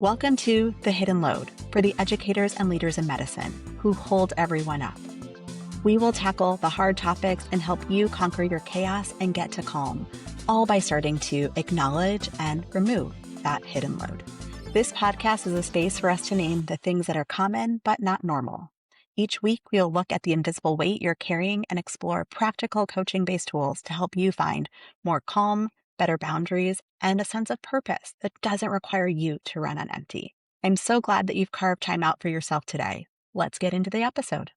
Welcome to The Hidden Load for the educators and leaders in medicine who hold everyone up. We will tackle the hard topics and help you conquer your chaos and get to calm, all by starting to acknowledge and remove that hidden load. This podcast is a space for us to name the things that are common but not normal. Each week, we'll look at the invisible weight you're carrying and explore practical coaching-based tools to help you find more calm, better boundaries, and a sense of purpose that doesn't require you to run on empty. I'm so glad that you've carved time out for yourself today. Let's get into the episode.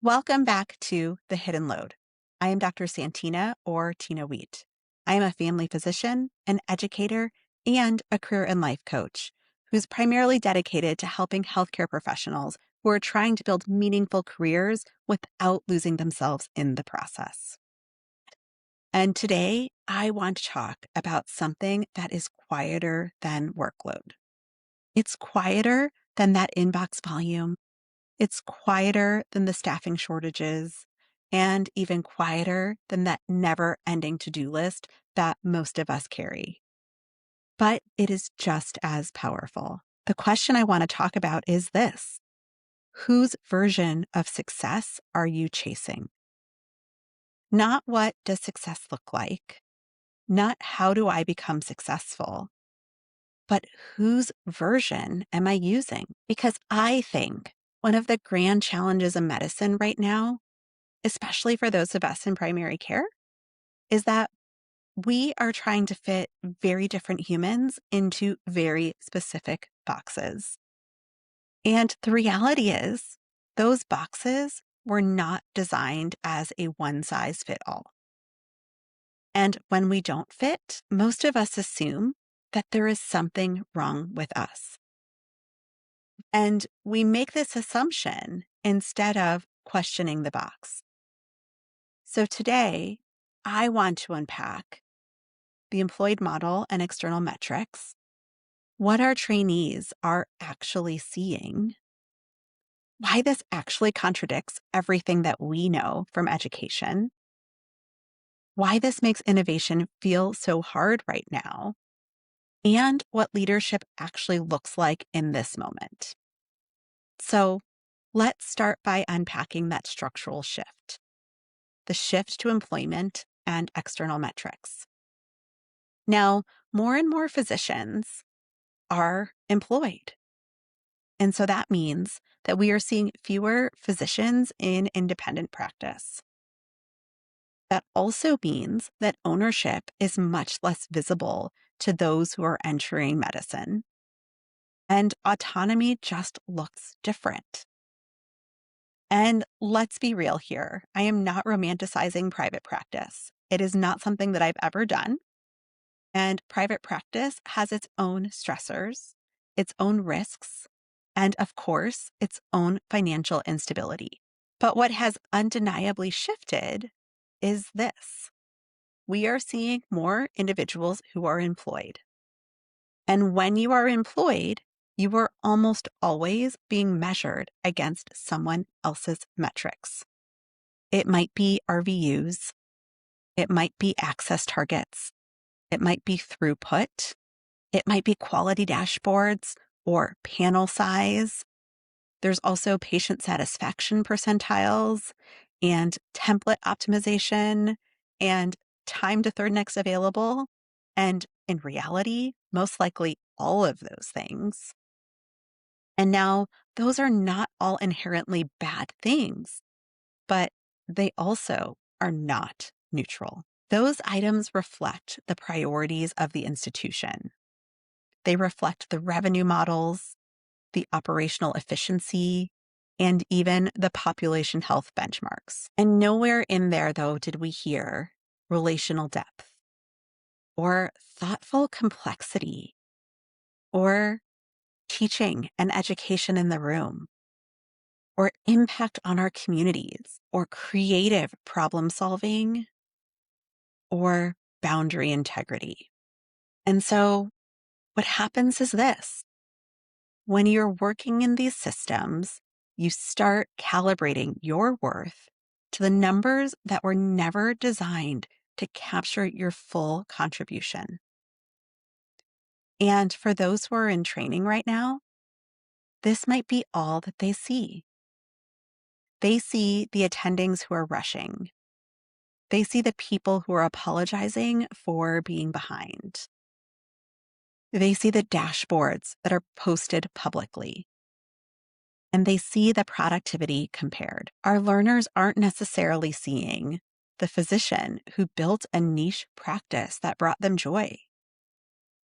Welcome back to The Hidden Load. I am Dr. Santina or Tina Wheat. I am a family physician, an educator, and a career and life coach who's primarily dedicated to helping healthcare professionals who are trying to build meaningful careers without losing themselves in the process. And today, I want to talk about something that is quieter than workload. It's quieter than that inbox volume. It's quieter than the staffing shortages, and even quieter than that never-ending to-do list that most of us carry. But it is just as powerful. The question I want to talk about is this: whose version of success are you chasing? Not what does success look like, not how do I become successful, but whose version am I using? Because I think one of the grand challenges of medicine right now, especially for those of us in primary care, is that we are trying to fit very different humans into very specific boxes. And the reality is, those boxes were not designed as a one-size-fits-all. And when we don't fit, most of us assume that there is something wrong with us. And we make this assumption instead of questioning the box. So today, I want to unpack the employed model and external metrics, what our trainees are actually seeing, why this actually contradicts everything that we know from education, why this makes innovation feel so hard right now, and what leadership actually looks like in this moment. So let's start by unpacking that structural shift, the shift to employment and external metrics. Now, more and more physicians are employed. And so that means that we are seeing fewer physicians in independent practice. That also means that ownership is much less visible to those who are entering medicine. And autonomy just looks different. And let's be real here. I am not romanticizing private practice. It is not something that I've ever done. And private practice has its own stressors, its own risks, and of course, its own financial instability. But what has undeniably shifted is this: we are seeing more individuals who are employed. And when you are employed, you are almost always being measured against someone else's metrics. It might be RVUs. It might be access targets. It might be throughput. It might be quality dashboards or panel size. There's also patient satisfaction percentiles and template optimization and time to third next available. And in reality, most likely all of those things. And now, those are not all inherently bad things, but they also are not neutral. Those items reflect the priorities of the institution. They reflect the revenue models, the operational efficiency, and even the population health benchmarks. And nowhere in there, though, did we hear relational depth or thoughtful complexity or teaching and education in the room, or impact on our communities, or creative problem solving, or boundary integrity. And so what happens is this: when you're working in these systems, you start calibrating your worth to the numbers that were never designed to capture your full contribution. And for those who are in training right now, this might be all that they see. They see the attendings who are rushing. They see the people who are apologizing for being behind. They see the dashboards that are posted publicly. And they see the productivity compared. Our learners aren't necessarily seeing the physician who built a niche practice that brought them joy,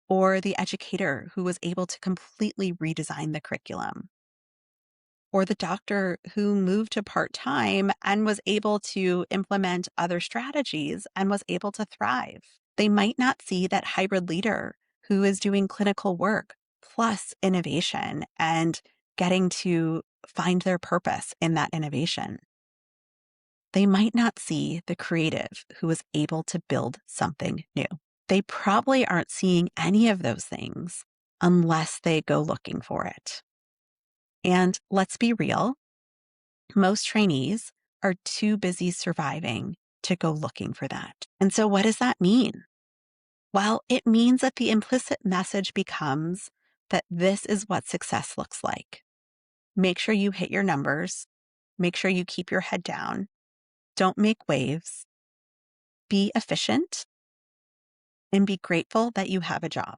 or the educator who was able to completely redesign the curriculum, or the doctor who moved to part-time and was able to implement other strategies and was able to thrive. They might not see that hybrid leader who is doing clinical work plus innovation and getting to find their purpose in that innovation. They might not see the creative who was able to build something new. They probably aren't seeing any of those things unless they go looking for it. And let's be real, most trainees are too busy surviving to go looking for that. And so what does that mean? Well, it means that the implicit message becomes that this is what success looks like. Make sure you hit your numbers. Make sure you keep your head down. Don't make waves. Be efficient and be grateful that you have a job.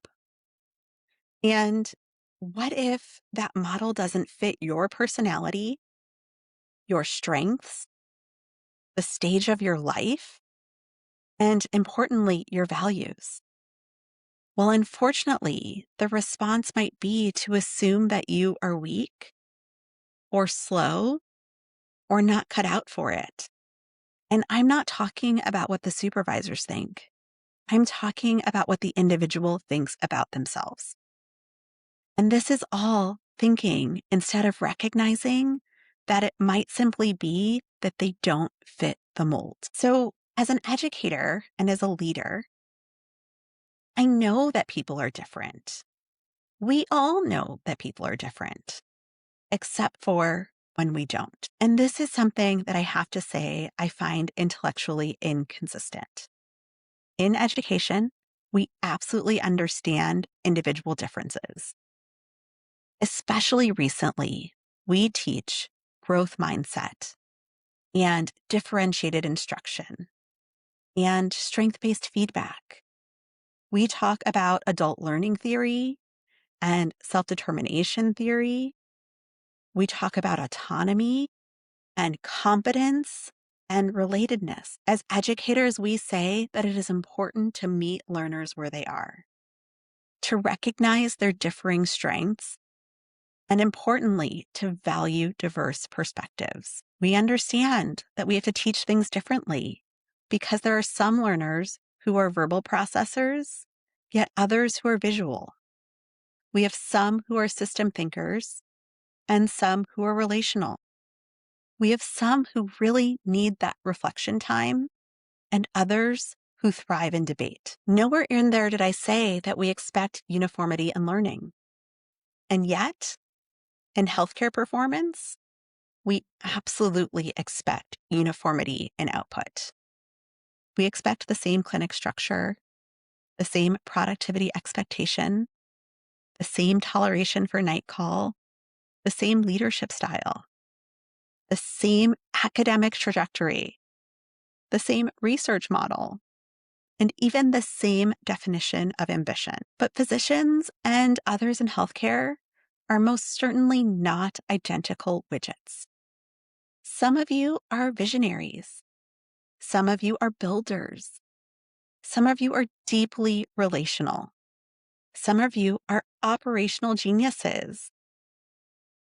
And what if that model doesn't fit your personality, your strengths, the stage of your life, and importantly, your values? Well, unfortunately, the response might be to assume that you are weak or slow or not cut out for it. And I'm not talking about what the supervisors think. I'm talking about what the individual thinks about themselves. And this is all thinking instead of recognizing that it might simply be that they don't fit the mold. So, as an educator and as a leader, I know that people are different. We all know that people are different, except for when we don't. And this is something that I have to say I find intellectually inconsistent. In education, we absolutely understand individual differences. Especially recently, we teach growth mindset and differentiated instruction and strength-based feedback. We talk about adult learning theory and self-determination theory. We talk about autonomy and competence and relatedness. As educators, we say that it is important to meet learners where they are, to recognize their differing strengths, and importantly, to value diverse perspectives. We understand that we have to teach things differently because there are some learners who are verbal processors, yet others who are visual. We have some who are system thinkers and some who are relational. We have some who really need that reflection time and others who thrive in debate. Nowhere in there did I say that we expect uniformity in learning. And yet, in healthcare performance, we absolutely expect uniformity in output. We expect the same clinic structure, the same productivity expectation, the same toleration for night call, the same leadership style, the same academic trajectory, the same research model, and even the same definition of ambition. But physicians and others in healthcare are most certainly not identical widgets. Some of you are visionaries. Some of you are builders. Some of you are deeply relational. Some of you are operational geniuses.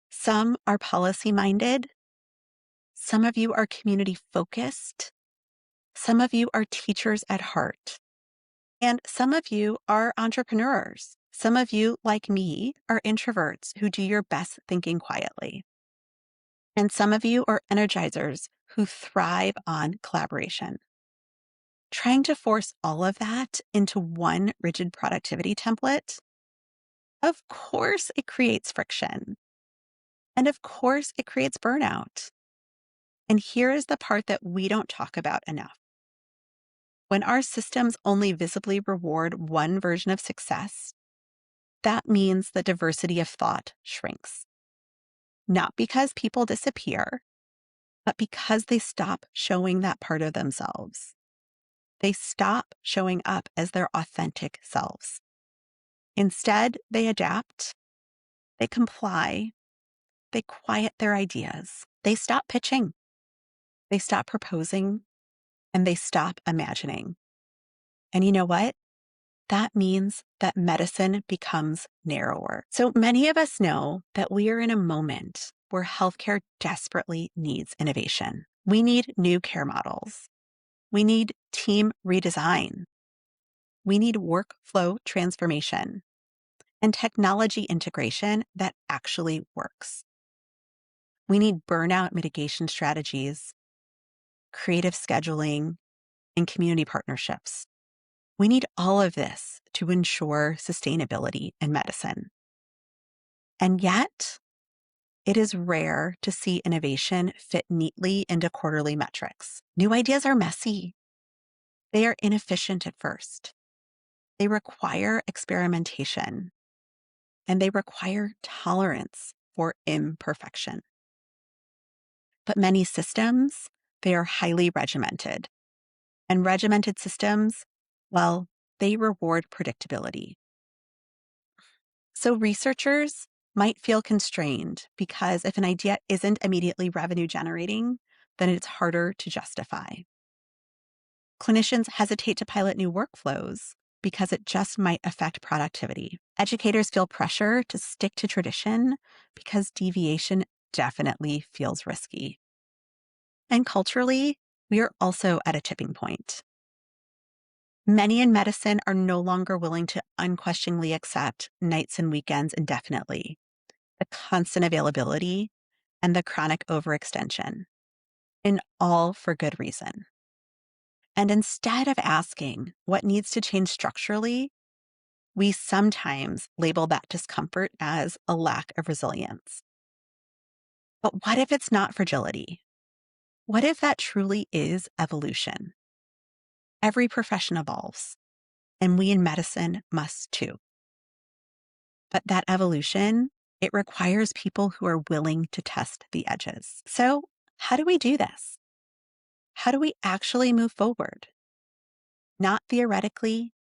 Some are policy-minded. Some of you are community-focused. Some of you are teachers at heart. And some of you are entrepreneurs. Some of you, like me, are introverts who do your best thinking quietly. And some of you are energizers who thrive on collaboration. Trying to force all of that into one rigid productivity template, of course it creates friction. And of course it creates burnout. And here is the part that we don't talk about enough. When our systems only visibly reward one version of success, That means the diversity of thought shrinks. Not because people disappear, but because they stop showing that part of themselves. They stop showing up as their authentic selves. Instead, they adapt, they comply, they quiet their ideas, they stop pitching, they stop proposing, and they stop imagining. And you know what? That means that medicine becomes narrower. So many of us know that we are in a moment where healthcare desperately needs innovation. We need new care models. We need team redesign. We need workflow transformation and technology integration that actually works. We need burnout mitigation strategies, creative scheduling, and community partnerships. We need all of this to ensure sustainability in medicine. And yet, it is rare to see innovation fit neatly into quarterly metrics. New ideas are messy. They are inefficient at first. They require experimentation, and they require tolerance for imperfection. But many systems, they are highly regimented. And regimented systems, well, they reward predictability. So researchers might feel constrained because if an idea isn't immediately revenue generating, then it's harder to justify. Clinicians hesitate to pilot new workflows because it just might affect productivity. Educators feel pressure to stick to tradition because deviation definitely feels risky. And culturally, we are also at a tipping point. Many in medicine are no longer willing to unquestioningly accept nights and weekends indefinitely, the constant availability, and the chronic overextension, and all for good reason. And instead of asking what needs to change structurally, we sometimes label that discomfort as a lack of resilience. But what if it's not fragility? What if that truly is evolution? Every profession evolves, and we in medicine must too. But that evolution, it requires people who are willing to test the edges. So, how do we do this? How do we actually move forward? Not theoretically,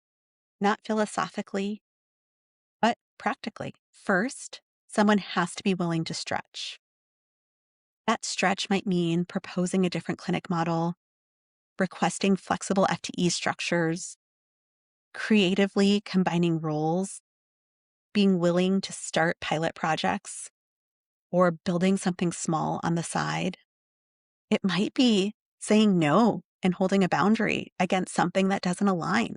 not philosophically, but practically. First, someone has to be willing to stretch. That stretch might mean proposing a different clinic model, requesting flexible FTE structures, creatively combining roles, being willing to start pilot projects, or building something small on the side. It might be saying no and holding a boundary against something that doesn't align.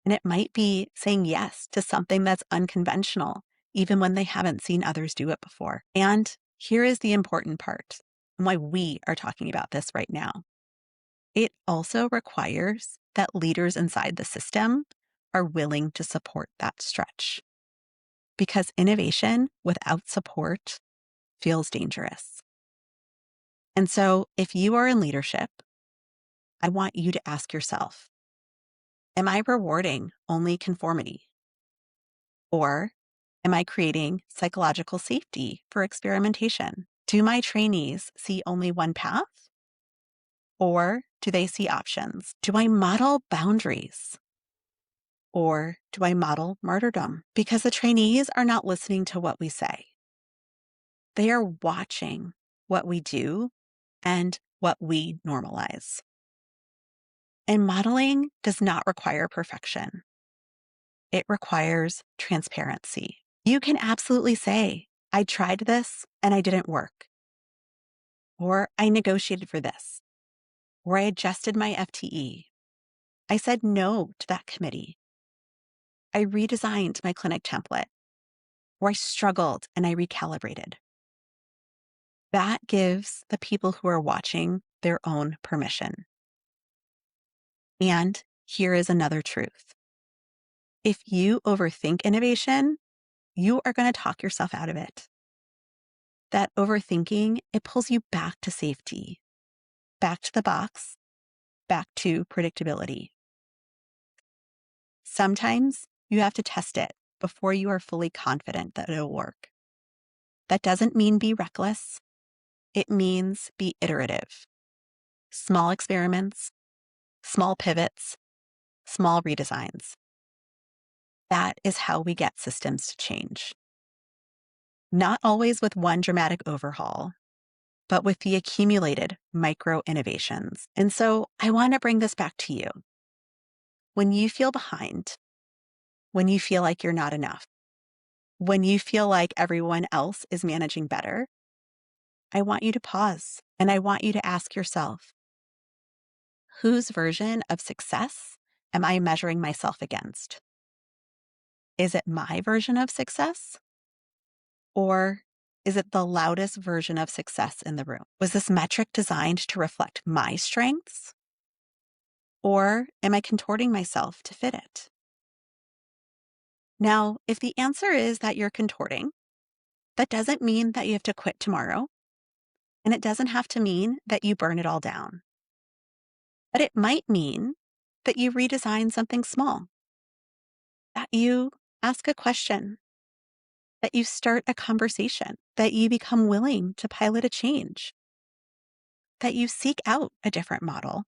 And it might be saying yes to something that's unconventional, even when they haven't seen others do it before. And here is the important part and why we are talking about this right now. It also requires that leaders inside the system are willing to support that stretch. Because innovation without support feels dangerous. And so if you are in leadership, I want you to ask yourself, am I rewarding only conformity? Or am I creating psychological safety for experimentation? Do my trainees see only one path? Or do they see options? Do I model boundaries? Or do I model martyrdom? Because the trainees are not listening to what we say. They are watching what we do and what we normalize. And modeling does not require perfection. It requires transparency. You can absolutely say, I tried this and I didn't work. Or I negotiated for this. Or I adjusted my FTE. I said no to that committee. I redesigned my clinic template. Or I struggled and I recalibrated. That gives the people who are watching their own permission. And here is another truth. If you overthink innovation, you are going to talk yourself out of it. That overthinking, it pulls you back to safety, back to the box, back to predictability. Sometimes you have to test it before you are fully confident that it'll work. That doesn't mean be reckless. It means be iterative. Small experiments, small pivots, small redesigns. That is how we get systems to change. Not always with one dramatic overhaul, but with the accumulated micro innovations. And so I want to bring this back to you. When you feel behind, when you feel like you're not enough, when you feel like everyone else is managing better, I want you to pause and I want you to ask yourself, whose version of success am I measuring myself against? Is it my version of success? Or is it the loudest version of success in the room? Was this metric designed to reflect my strengths? Or am I contorting myself to fit it? Now, if the answer is that you're contorting, that doesn't mean that you have to quit tomorrow. And it doesn't have to mean that you burn it all down. But it might mean that you redesign something small, that you ask a question, that you start a conversation, that you become willing to pilot a change, that you seek out a different model,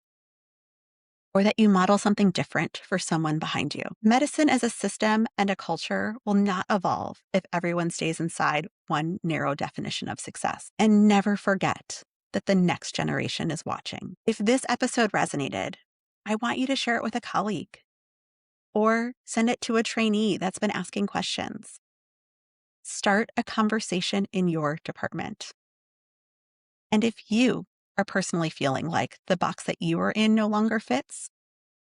or that you model something different for someone behind you. Medicine as a system and a culture will not evolve if everyone stays inside one narrow definition of success. And never forget that the next generation is watching. If this episode resonated, I want you to share it with a colleague or send it to a trainee that's been asking questions. Start a conversation in your department. And if you are personally feeling like the box that you are in no longer fits,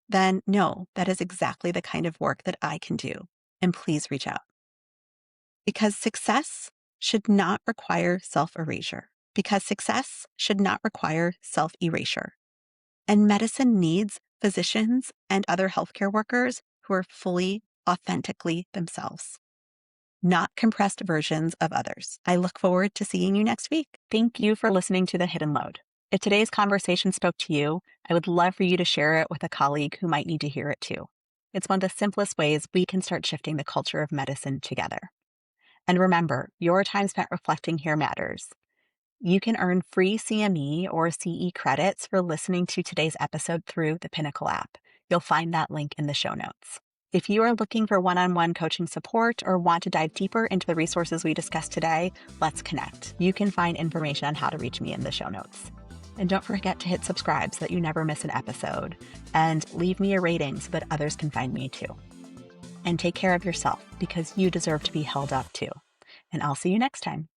then know that is exactly the kind of work that I can do. And please reach out. Because success should not require self-erasure. Because success should not require self-erasure. And medicine needs physicians and other healthcare workers who are fully, authentically themselves, not compressed versions of others. I look forward to seeing you next week. Thank you for listening to The Hidden Load. If today's conversation spoke to you, I would love for you to share it with a colleague who might need to hear it too. It's one of the simplest ways we can start shifting the culture of medicine together. And remember, your time spent reflecting here matters. You can earn free CME or CE credits for listening to today's episode through the Pinnacle app. You'll find that link in the show notes. If you are looking for one-on-one coaching support or want to dive deeper into the resources we discussed today, let's connect. You can find information on how to reach me in the show notes. And don't forget to hit subscribe so that you never miss an episode. And leave me a rating so that others can find me too. And take care of yourself because you deserve to be held up too. And I'll see you next time.